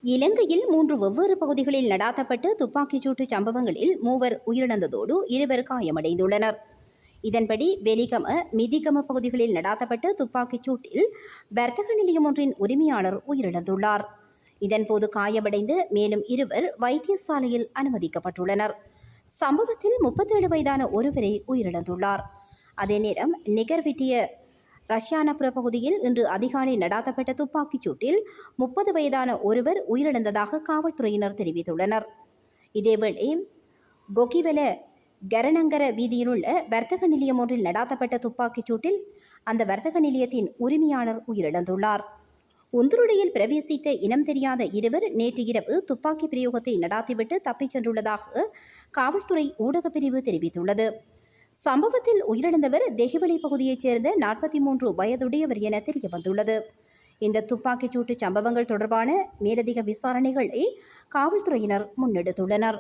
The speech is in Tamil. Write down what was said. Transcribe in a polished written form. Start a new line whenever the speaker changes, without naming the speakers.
இலங்கையில் 3 வெவ்வேறு பகுதிகளில் நடாத்தப்பட்ட துப்பாக்கிச்சூட்டு சம்பவங்களில் 3 உயிரிழந்ததோடு 2 காயமடைந்துள்ளனர். இதன்படி வெலிகம, மிதிகம பகுதிகளில் நடாத்தப்பட்ட துப்பாக்கிச் சூட்டில் வர்த்தக நிலையம் ஒன்றின் உரிமையாளர் உயிரிழந்துள்ளார். இதன்போது காயமடைந்து மேலும் 2 வைத்தியசாலையில் அனுமதிக்கப்பட்டுள்ளனர். சம்பவத்தில் 37 வயதான ஒருவரை உயிரிழந்துள்ளார். அதே நேரம் நிகர்விட்டிய ரஷ்யானபுர பகுதியில் இன்று அதிகாலை நடாத்தப்பட்ட துப்பாக்கிச் சூட்டில் 30 வயதான ஒருவர் உயிரிழந்ததாக காவல்துறையினர் தெரிவித்துள்ளனர். இதேவேளை கொகிவெல கரணங்கர வீதியில் உள்ள வர்த்தக நிலையம் ஒன்றில் நடாத்தப்பட்ட துப்பாக்கிச் சூட்டில் அந்த வர்த்தக நிலையத்தின் உரிமையாளர் உயிரிழந்துள்ளார். உந்துருளியில் பிரவேசித்த இனம் தெரியாத 2 நேற்று இரவு துப்பாக்கி பிரயோகத்தை நடாத்திவிட்டு தப்பிச் சென்றுள்ளதாக காவல்துறை ஊடகப் பிரிவு தெரிவித்துள்ளது. சம்பவத்தில் உயிரிழந்தவர் தெஹிவளை பகுதியைச் சேர்ந்த 43 வயதுடையவர் என தெரியவந்துள்ளது. இந்த துப்பாக்கிச் சூட்டு சம்பவங்கள் தொடர்பான மேலதிக விசாரணைகளை காவல்துறையினர் முன்னெடுத்துள்ளனர்.